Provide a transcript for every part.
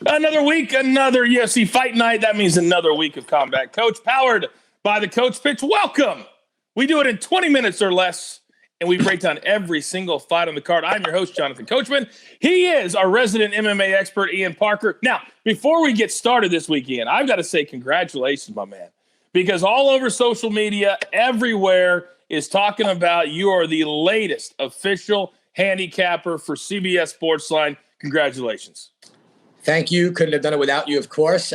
Another week, another UFC fight night. That means another week of Combat Coach, powered by the Coach Pitch. Welcome. We do it in 20 minutes or less, and we break down every single fight on the card. I'm your host, Jonathan Coachman. He is our resident MMA expert, Ian Parker. Now, before we get started this week, Ian, I've got to say congratulations, my man, because all over social media, everywhere is talking about you are the latest official handicapper for CBS Sportsline. Congratulations. Thank you. Couldn't have done it without you, of course.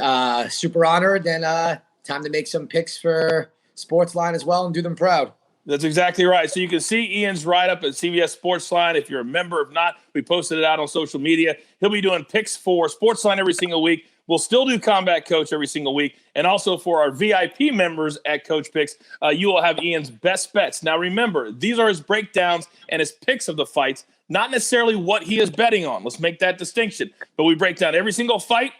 Super honored, and time to make some picks for Sportsline as well and do them proud. That's exactly right. So you can see Ian's write-up at CBS Sportsline. If you're a member, if not, we posted it out on social media. He'll be doing picks for Sportsline every single week. We'll still do Combat Coach every single week. And also for our VIP members at Coach Picks, you will have Ian's best bets. Now remember, these are his breakdowns and his picks of the fights, not necessarily what he is betting on. Let's make that distinction. But we break down every single fight,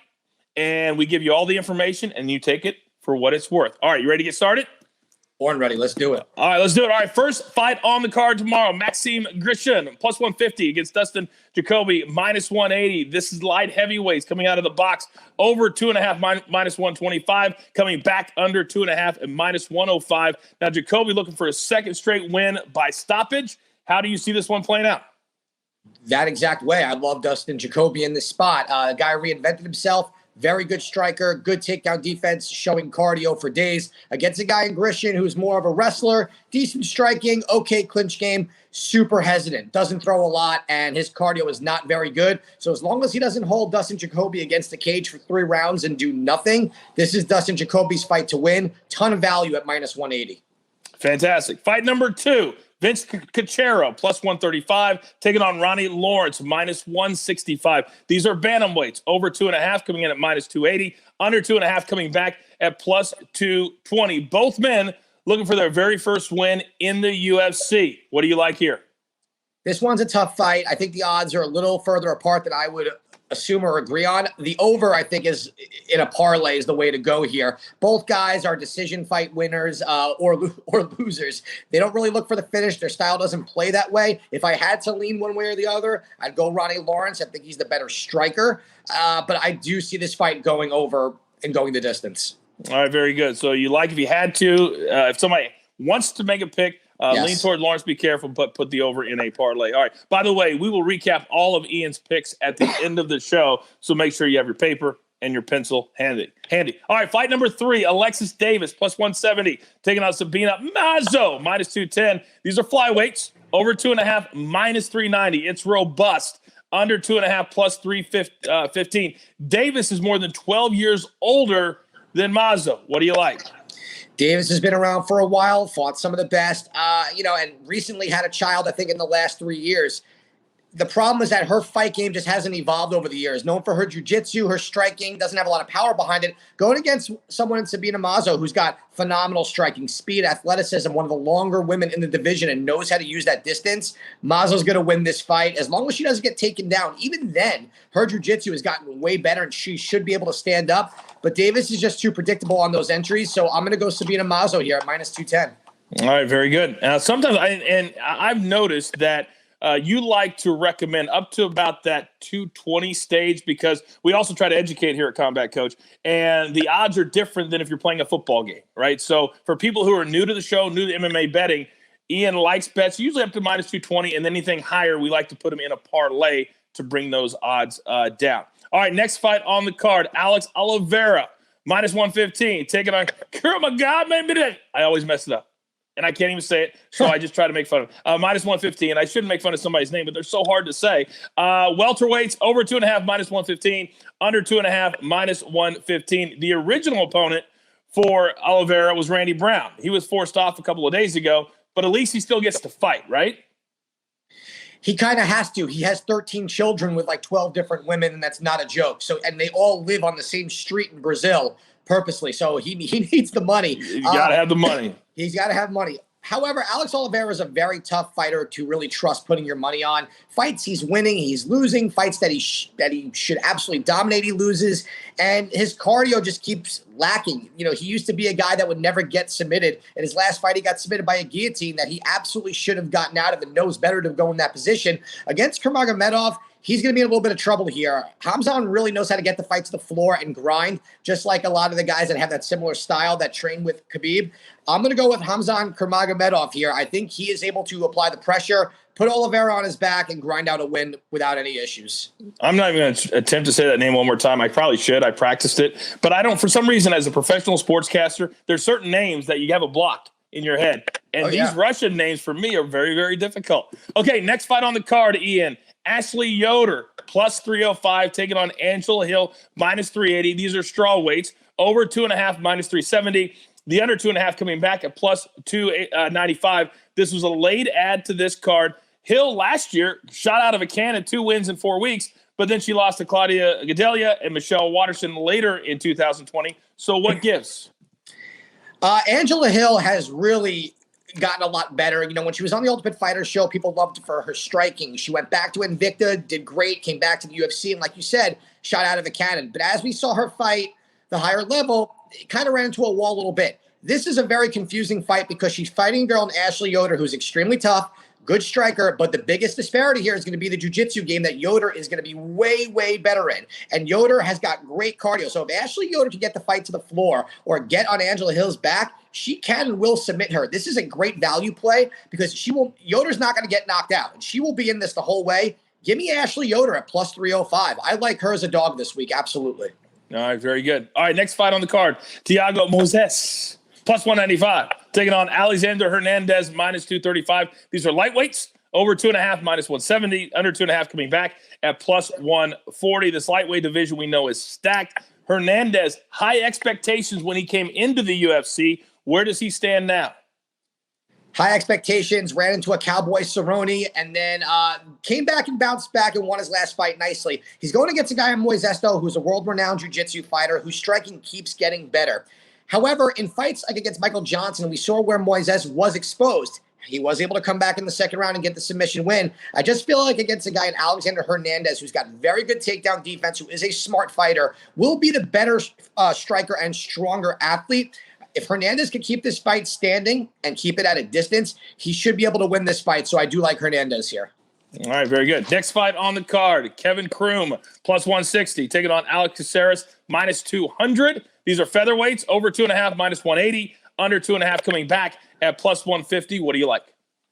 and we give you all the information, and you take it for what it's worth. All right, you ready to get started? Born ready. Let's do it. All right, let's do it. All right, first fight on the card tomorrow, Maxime Griffin, plus 150 against Dustin, Jacoby, minus 180. This is light heavyweights coming out of the box, over 2.5, minus 125, coming back under 2.5 and minus 105. Now, Jacoby looking for a second straight win by stoppage. How do you see this one playing out? That exact way. I love Dustin Jacoby in this spot. Guy reinvented himself. Very good striker, good takedown defense, showing cardio for days against a guy in Griffin who's more of a wrestler, decent striking, okay clinch game, super hesitant, doesn't throw a lot, and his cardio is not very good. So as long as he doesn't hold Dustin Jacoby against the cage for 3 rounds and do nothing, this is Dustin Jacoby's fight to win. Ton of value at minus 180. Fantastic. Fight number 2. Vince Cachero, plus 135, taking on Ronnie Lawrence, minus 165. These are bantamweights, over 2.5 coming in at minus 280, under 2.5 coming back at plus 220. Both men looking for their very first win in the UFC. What do you like here? This one's a tough fight. I think the odds are a little further apart than I would assume or agree on. The over, I think, is in a parlay is the way to go here. Both guys are decision fight winners or losers. They don't really look for the finish. Their style doesn't play that way. If I had to lean one way or the other, I'd go Ronnie Lawrence. I think he's the better striker. But I do see this fight going over and going the distance. All right, very good. So you like, if you had to, if somebody wants to make a pick, yes. Lean toward Lawrence, be careful, but put the over in a parlay. All right. By the way, we will recap all of Ian's picks at the end of the show, so make sure you have your paper and your pencil handy. All right, fight number 3, Alexis Davis, plus 170, taking on Sabina Mazzo, minus 210. These are flyweights, over 2.5, minus 390. It's robust. Under 2.5, plus 315. Davis is more than 12 years older than Mazzo. What do you like? Davis has been around for a while, fought some of the best, and recently had a child, I think, in the last 3 years. The problem is that her fight game just hasn't evolved over the years. Known for her jiu-jitsu, her striking, doesn't have a lot of power behind it. Going against someone in Sabina Mazzo who's got phenomenal striking, speed, athleticism, one of the longer women in the division and knows how to use that distance, Mazzo's going to win this fight as long as she doesn't get taken down. Even then, her jiu-jitsu has gotten way better and she should be able to stand up. But Davis is just too predictable on those entries, so I'm going to go Sabina Mazzo here at minus 210. All right, very good. Sometimes I've noticed that you like to recommend up to about that 220 stage, because we also try to educate here at Combat Coach, and the odds are different than if you're playing a football game, right? So for people who are new to the show, new to MMA betting, Ian likes bets usually up to minus 220, and anything higher, we like to put them in a parlay to bring those odds down. All right, next fight on the card, Alex Oliveira, minus 115, taking on Croom. I always mess it up, and I can't even say it, so I just try to make fun of it. Minus 115, and I shouldn't make fun of somebody's name, but they're so hard to say. Welterweights, over 2.5, minus 115, under 2.5, minus 115. The original opponent for Oliveira was Randy Brown. He was forced off a couple of days ago, but at least he still gets to fight, right? He kind of has to. He has 13 children with like 12 different women, and that's not a joke. So, and they all live on the same street in Brazil purposely. So he needs the money. You got to have the money. He's got to have money. However, Alex Oliveira is a very tough fighter to really trust putting your money on. Fights he's winning, he's losing. Fights that he should absolutely dominate, he loses. And his cardio just keeps lacking. You know, he used to be a guy that would never get submitted. In his last fight, he got submitted by a guillotine that he absolutely should have gotten out of and knows better to go in that position. Against Nurmagomedov, he's going to be in a little bit of trouble here. Khamzat really knows how to get the fight to the floor and grind, just like a lot of the guys that have that similar style that train with Khabib. I'm going to go with Khamzat Nurmagomedov here. I think he is able to apply the pressure, put Oliveira on his back, and grind out a win without any issues. I'm not even going to attempt to say that name one more time. I probably should. I practiced it. But I don't, for some reason, as a professional sportscaster, there's certain names that you have a block in your head. And these Russian names, for me, are very, very difficult. Okay, next fight on the card, Ian. Ashley Yoder, plus 305, taking on Angela Hill, minus 380. These are straw weights. Over 2.5, minus 370. The under 2.5 coming back at plus 295. This was a late add to this card. Hill last year shot out of a cannon, 2 wins in 4 weeks, but then she lost to Claudia Gadelha and Michelle Waterson later in 2020. So what gives? Angela Hill has really gotten a lot better. You know, when she was on the Ultimate Fighter show, people loved her for her striking. She went back to Invicta, did great, came back to the UFC, and like you said, shot out of a cannon. But as we saw her fight the higher level, it kind of ran into a wall a little bit. This is a very confusing fight because she's fighting a girl in Ashley Yoder who's extremely tough, good striker, but the biggest disparity here is going to be the jiu-jitsu game that Yoder is going to be way, way better in. And Yoder has got great cardio. So if Ashley Yoder can get the fight to the floor or get on Angela Hill's back, she can and will submit her. This is a great value play because Yoder's not going to get knocked out. And she will be in this the whole way. Give me Ashley Yoder at plus 305. I like her as a dog this week, absolutely. All right, very good. All right, next fight on the card, Thiago Munhoz, plus 195, taking on Alexander Hernandez, minus 235. These are lightweights, over 2.5, minus 170, under 2.5 coming back at plus 140. This lightweight division we know is stacked. Hernandez, high expectations when he came into the UFC. Where does he stand now? High expectations, ran into a Cowboy Cerrone, and then came back and bounced back and won his last fight nicely. He's going against a guy in Moises, though, who's a world-renowned jiu-jitsu fighter whose striking keeps getting better. However, in fights like against Michael Johnson, we saw where Moises was exposed. He was able to come back in the second round and get the submission win. I just feel like against a guy in Alexander Hernandez, who's got very good takedown defense, who is a smart fighter, will be the better striker and stronger athlete. If Hernandez can keep this fight standing and keep it at a distance, he should be able to win this fight. So I do like Hernandez here. All right, very good. Next fight on the card, Kevin Croom, plus 160, taking on Alex Caceres, minus 200. These are featherweights, over 2.5, minus 180, under 2.5 coming back at plus 150. What do you like?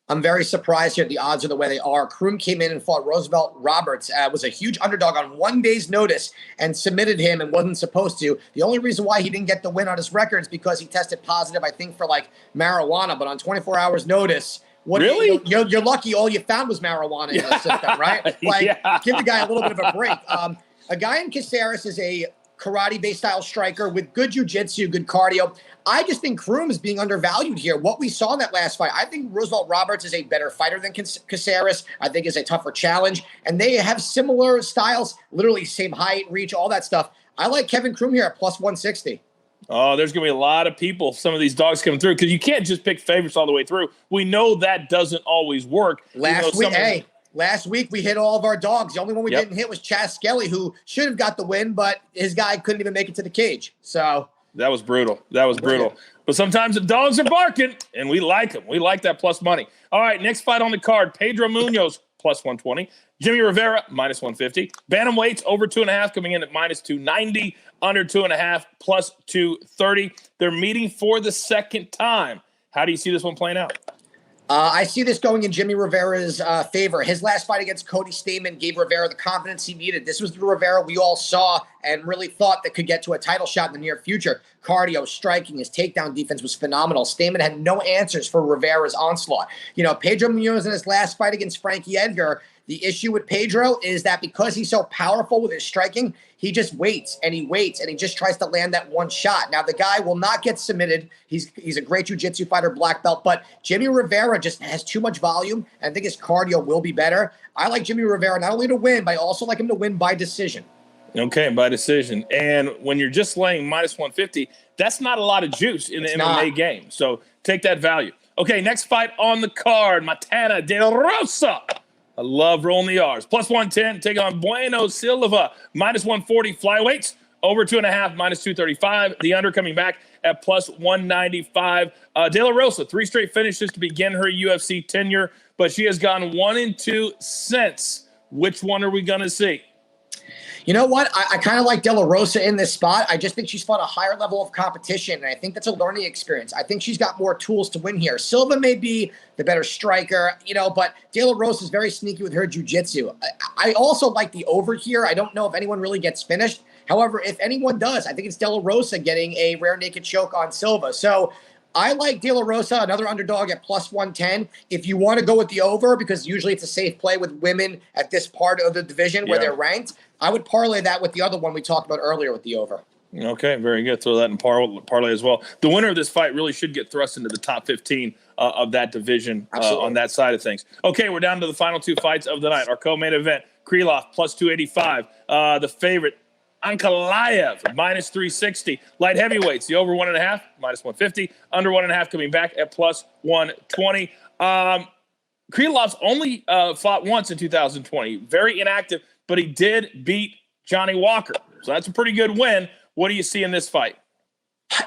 I'm very surprised here. The odds are the way they are. Croom came in and fought Roosevelt Roberts, was a huge underdog on 1 day's notice and submitted him and wasn't supposed to. The only reason why he didn't get the win on his record is because he tested positive, I think, for like marijuana, but on 24 hours notice. Really? You're lucky all you found was marijuana in the system, right? Like, give the guy a little bit of a break. A guy in Caceres is a karate-based style striker with good jiu-jitsu, good cardio. I just think Croom is being undervalued here. What we saw in that last fight, I think Roosevelt Roberts is a better fighter than Caceres. I think is a tougher challenge. And they have similar styles, literally same height, reach, all that stuff. I like Kevin Croom here at plus 160. Oh, there's going to be a lot of people, some of these dogs coming through, because you can't just pick favorites all the way through. We know that doesn't always work. Last week we hit all of our dogs. The only one we didn't hit was Chas Skelly, who should have got the win, but his guy couldn't even make it to the cage. So that was brutal. But sometimes the dogs are barking, and we like them. We like that plus money. All right, next fight on the card, Pedro Munhoz, plus 120. Jimmy Rivera, minus 150. Bantamweights, over 2.5, coming in at minus 290. Under 2.5, plus 230. They're meeting for the second time. How do you see this one playing out? I see this going in Jimmy Rivera's favor. His last fight against Cody Stamann gave Rivera the confidence he needed. This was the Rivera we all saw and really thought that could get to a title shot in the near future. Cardio, striking, his takedown defense was phenomenal. Stamann had no answers for Rivera's onslaught. You know, Pedro Munhoz in his last fight against Frankie Edgar, the issue with Pedro is that because he's so powerful with his striking, he just waits and he just tries to land that one shot. Now, the guy will not get submitted. He's a great jiu-jitsu fighter, black belt, but Jimmy Rivera just has too much volume, and I think his cardio will be better. I like Jimmy Rivera not only to win, but I also like him to win by decision. Okay, by decision. And when you're just laying minus 150, that's not a lot of juice in the MMA game. So take that value. Okay, next fight on the card, Matana de la Rosa. I love rolling the R's. Plus 110, taking on Bueno Silva. Minus 140 flyweights. Over 2.5, minus 235. The under coming back at plus 195. De La Rosa, 3 straight finishes to begin her UFC tenure, but she has gone 1-2 since. Which one are we going to see? You know what? I kind of like De La Rosa in this spot. I just think she's fought a higher level of competition, and I think that's a learning experience. I think she's got more tools to win here. Silva may be the better striker, but De La Rosa is very sneaky with her jiu-jitsu. I also like the over here. I don't know if anyone really gets finished. However, if anyone does, I think it's De La Rosa getting a rear naked choke on Silva. So I like De La Rosa, another underdog at plus 110. If you want to go with the over, because usually it's a safe play with women at this part of the division where they're ranked, I would parlay that with the other one we talked about earlier with the over. Okay, very good. Throw that in parlay as well. The winner of this fight really should get thrust into the top 15 of that division on that side of things. Okay, we're down to the final 2 fights of the night. Our co-main event, Krylov, plus 285. The favorite, Ankalaev, minus 360. Light heavyweights, the over 1.5, minus 150. Under 1.5 coming back at plus 120. Krylov's only fought once in 2020. Very inactive, but he did beat Johnny Walker. So that's a pretty good win. What do you see in this fight?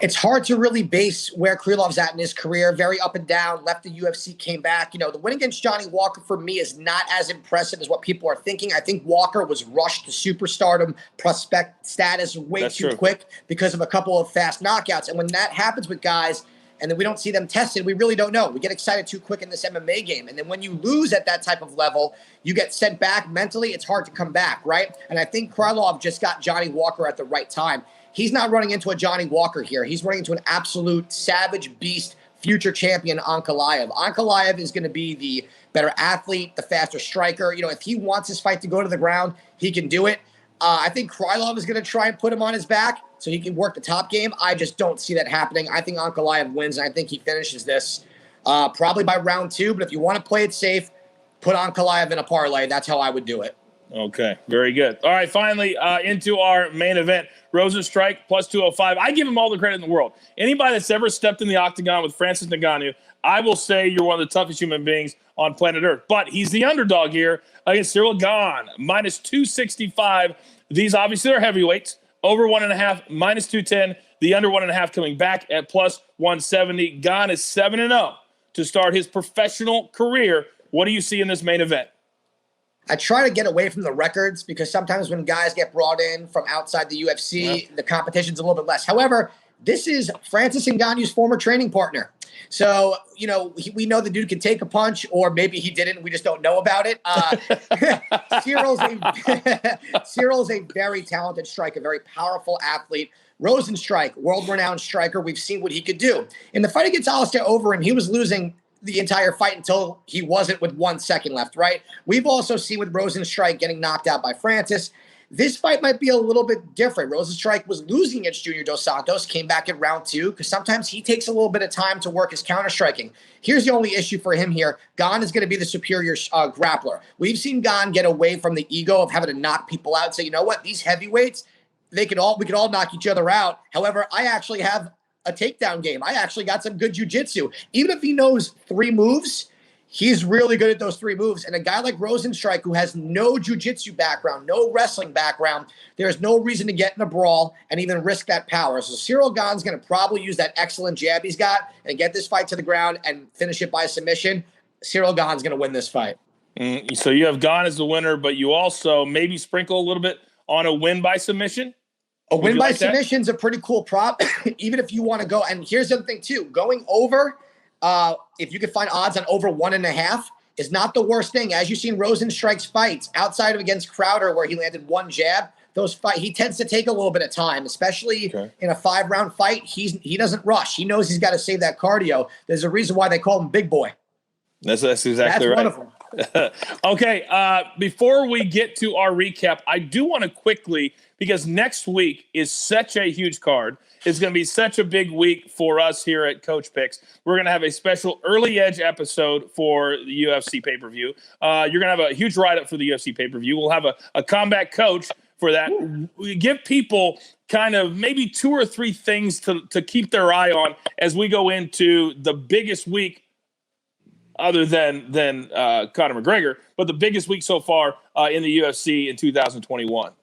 It's hard to really base where Krylov's at in his career. Very up and down, left the UFC, came back. The win against Johnny Walker for me is not as impressive as what people are thinking. I think Walker was rushed to superstardom prospect status way too quick because of a couple of fast knockouts. And when that happens with guys and then we don't see them tested, we really don't know. We get excited too quick in this MMA game. And then when you lose at that type of level, you get sent back mentally. It's hard to come back, right? And I think Krylov just got Johnny Walker at the right time. He's not running into a Johnny Walker here. He's running into an absolute savage beast, future champion Ankalaev. Ankalaev is going to be the better athlete, the faster striker. If he wants his fight to go to the ground, he can do it. I think Krylov is going to try and put him on his back so he can work the top game. I just don't see that happening. I think Ankalaev wins, and I think he finishes this probably by round 2. But if you want to play it safe, put Ankalaev in a parlay. That's how I would do it. Okay, very good. All right, finally, into our main event, Rozenstruik, plus 205. I give him all the credit in the world. Anybody that's ever stepped in the octagon with Francis Ngannou, I will say you're one of the toughest human beings on planet Earth. But he's the underdog here against Gane, minus 265. These obviously are heavyweights. Over 1.5, minus 210. The under 1.5 coming back at plus 170. Gane is 7-0 to start his professional career. What do you see in this main event? I try to get away from the records because sometimes when guys get brought in from outside the UFC, the competition's a little bit less. However, this is Francis Ngannou's former training partner. So, we know the dude can take a punch, or maybe he didn't. We just don't know about it. Cyril's a very talented striker, very powerful athlete. Rozenstruik, world-renowned striker. We've seen what he could do. In the fight against Alistair Overeem, he was losing the entire fight until he wasn't with 1 second left, right? We've also seen with Rozenstruik getting knocked out by Francis. This fight might be a little bit different. Rozenstruik was losing against Junior Dos Santos, came back in round 2, because sometimes he takes a little bit of time to work his counter-striking. Here's the only issue for him here. Gane is going to be the superior grappler. We've seen Gane get away from the ego of having to knock people out and say, you know what, these heavyweights, we could all knock each other out. However, I actually have a takedown game. I actually got some good jiu-jitsu. Even if he knows 3 moves, he's really good at those 3 moves. And a guy like Rozenstruik, who has no jiu-jitsu background, no wrestling background, there's no reason to get in a brawl and even risk that power. So Cyril Gane's going to probably use that excellent jab he's got and get this fight to the ground and finish it by submission. Cyril Gane's going to win this fight. So you have Gane as the winner, but you also maybe sprinkle a little bit on a win by submission? A win by submission is a pretty cool prop, even if you want to go. And here's the other thing, too. Going over, if you can find odds on over 1.5, is not the worst thing. As you've seen Rozenstruik's fights, outside of against Crowder, where he landed 1 jab, he tends to take a little bit of time, especially in a 5-round fight. He doesn't rush. He knows he's got to save that cardio. There's a reason why they call him Big Boy. That's exactly right. That's one of them. Okay, before we get to our recap, I do want to quickly, because next week is such a huge card. It's going to be such a big week for us here at Coach Picks. We're going to have a special early edge episode for the UFC pay-per-view. You're going to have a huge write-up for the UFC pay-per-view. We'll have a combat coach for that. We give people kind of maybe 2 or 3 things to keep their eye on as we go into the biggest week other than Conor McGregor, but the biggest week so far in the UFC in 2021.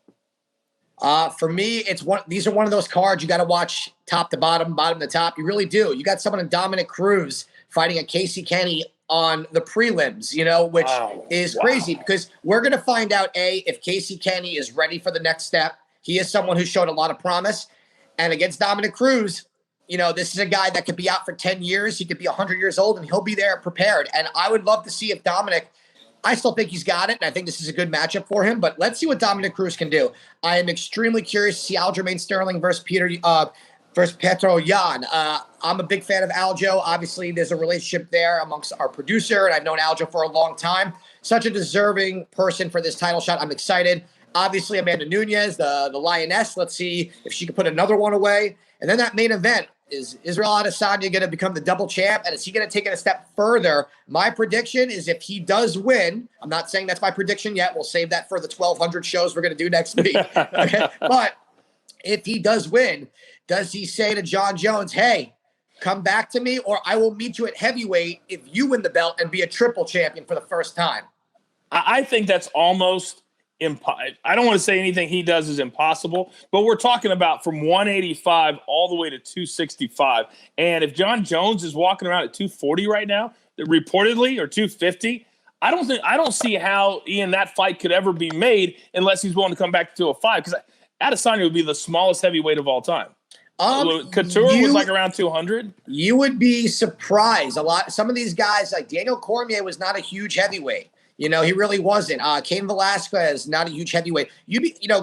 For me, these are one of those cards you got to watch top to bottom, bottom to top. You really do. You got someone in Dominic Cruz fighting a Casey Kenny on the prelims, which is crazy because we're going to find out, if Casey Kenny is ready for the next step. He is someone who showed a lot of promise. And against Dominic Cruz, this is a guy that could be out for 10 years. He could be 100 years old, and he'll be there prepared. And I would love to see if Dominic – I still think he's got it, and I think this is a good matchup for him. But let's see what Dominic Cruz can do. I am extremely curious to see Aljamain Sterling versus Pedro Yan. I'm a big fan of Aljo. Obviously, there's a relationship there amongst our producer, and I've known Aljo for a long time. Such a deserving person for this title shot. I'm excited. Obviously, Amanda Nunes, the Lioness. Let's see if she can put another one away. And then that main event. Is Israel Adesanya going to become the double champ? And is he going to take it a step further? My prediction is if he does win, I'm not saying that's my prediction yet. We'll save that for the 1,200 shows we're going to do next week. Okay? But if he does win, does he say to John Jones, hey, come back to me, or I will meet you at heavyweight if you win the belt and be a triple champion for the first time? I think that's almost I don't want to say anything he does is impossible, but we're talking about from 185 all the way to 265. And if John Jones is walking around at 240 right now, reportedly, or 250, I don't see how, Ian, that fight could ever be made unless he's willing to come back to 205, because Adesanya would be the smallest heavyweight of all time. Couture was like around 200. You would be surprised. Some of these guys, like Daniel Cormier, was not a huge heavyweight. He really wasn't. Cain Velasquez, not a huge heavyweight.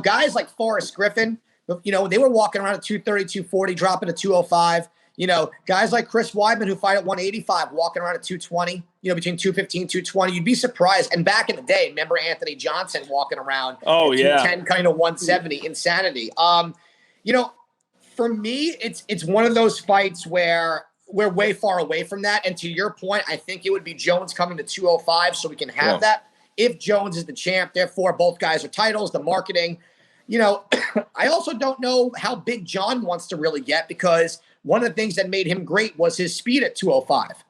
Guys like Forrest Griffin, they were walking around at 230, 240, dropping to 205. Guys like Chris Weidman, who fight at 185, walking around at 220, between 215, 220. You'd be surprised. And back in the day, remember Anthony Johnson walking around at 210, kind of 170, insanity. For me, it's one of those fights where we're way far away from that. And to your point, I think it would be Jones coming to 205 so we can have that. If Jones is the champ, therefore both guys are titles, the marketing. I also don't know how big John wants to really get, because one of the things that made him great was his speed at 205.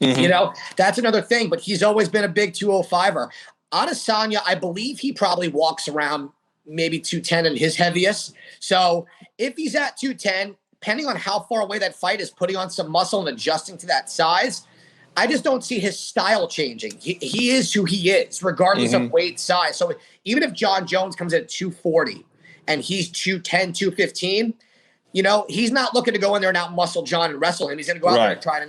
Mm-hmm. That's another thing, but he's always been a big 205er. Adesanya, I believe he probably walks around maybe 210 at his heaviest. So if he's at 210, depending on how far away that fight is, putting on some muscle and adjusting to that size, I just don't see his style changing. He is who he is, regardless of weight, size. So even if John Jones comes in at 240 and he's 210, 215, he's not looking to go in there and out-muscle John and wrestle him. He's going to go out there and try to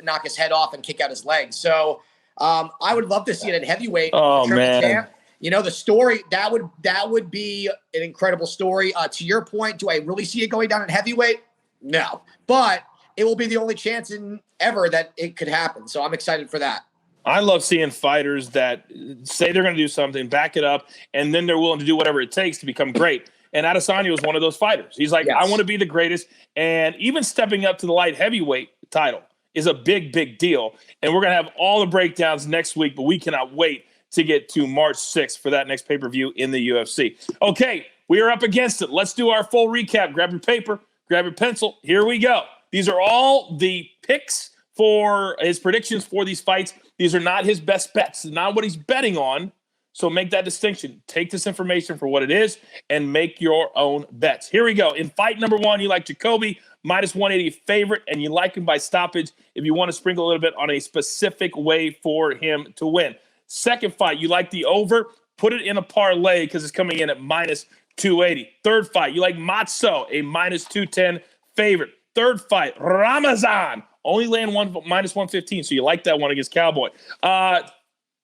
knock his head off and kick out his legs. So I would love to see it at heavyweight. Oh, man. Champ. The story, that would be an incredible story. To your point, do I really see it going down at heavyweight? No, but it will be the only chance ever that it could happen. So I'm excited for that. I love seeing fighters that say they're going to do something, back it up, and then they're willing to do whatever it takes to become great. And Adesanya was one of those fighters. He's like, I want to be the greatest. And even stepping up to the light heavyweight title is a big, big deal. And we're going to have all the breakdowns next week, but we cannot wait to get to March 6th for that next pay-per-view in the UFC. Okay, we are up against it. Let's do our full recap. Grab your paper. Grab your pencil. Here we go. These are all the picks for his predictions for these fights. These are not his best bets. Not what he's betting on. So make that distinction. Take this information for what it is and make your own bets. Here we go. In fight number one, you like Jacoby, minus 180 favorite, and you like him by stoppage if you want to sprinkle a little bit on a specific way for him to win. Second fight, you like the over. Put it in a parlay because it's coming in at minus 280. Third fight, you like Mazzo, a minus 210 favorite. Third fight, Ramazan, only laying minus 115, so you like that one against Cowboy.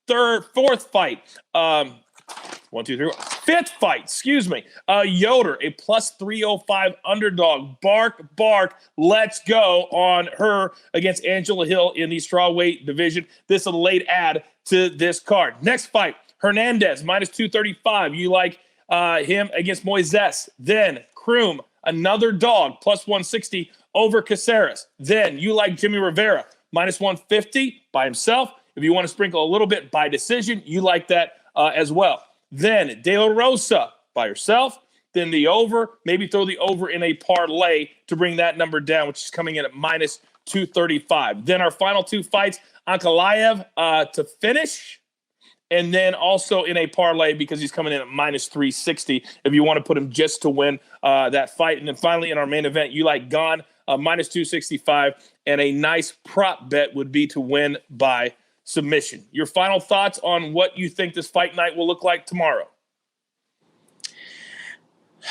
Fourth fight, fifth fight, Yoder, a plus 305 underdog. Bark, let's go on her against Angela Hill in the strawweight division. This is a late add to this card. Next fight, Hernandez, minus 235. You like him against Moises. Then Croom, another dog, plus 160 over Caceres. Then you like Jimmy Rivera, minus 150 by himself. If you want to sprinkle a little bit by decision, you like that as well. Then De La Rosa by herself. Then the over, maybe throw the over in a parlay to bring that number down, which is coming in at minus 235. Then our final two fights, Ankalaev to finish and then also in a parlay because he's coming in at minus 360 if you want to put him just to win that fight. And then finally in our main event, you like Gane minus 265, and a nice prop bet would be to win by submission. Your final thoughts on what you think this fight night will look like tomorrow?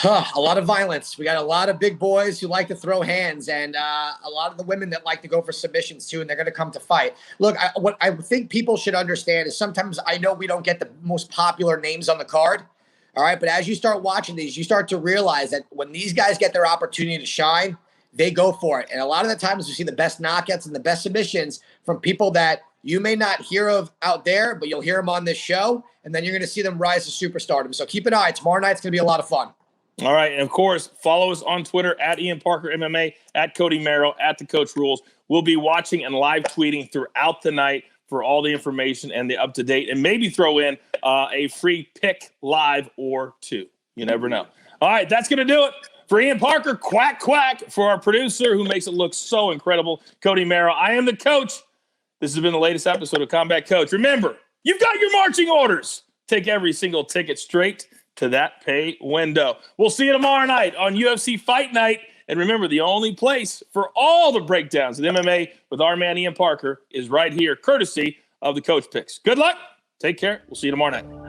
A lot of violence. We got a lot of big boys who like to throw hands, and a lot of the women that like to go for submissions too, and they're going to come to fight. Look, what I think people should understand is sometimes I know we don't get the most popular names on the card, all right? But as you start watching these, you start to realize that when these guys get their opportunity to shine, they go for it. And a lot of the times you see the best knockouts and the best submissions from people that you may not hear of out there, but you'll hear them on this show, and then you're going to see them rise to superstardom. So keep an eye. Tomorrow night's going to be a lot of fun. All right. And of course, follow us on Twitter at Ian Parker MMA, at Cody Merrow, at The Coach Rules. We'll be watching and live tweeting throughout the night for all the information and the up-to-date, and maybe throw in a free pick live or two. You never know. All right. That's going to do it. For Ian Parker, quack, quack. For our producer who makes it look so incredible, Cody Merrow, I am the coach. This has been the latest episode of Combat Coach. Remember, you've got your marching orders. Take every single ticket straight to that pay window. We'll see you tomorrow night on UFC Fight Night. And remember, the only place for all the breakdowns of MMA with our man Ian Parker is right here, courtesy of the Coach Picks. Good luck. Take care. We'll see you tomorrow night.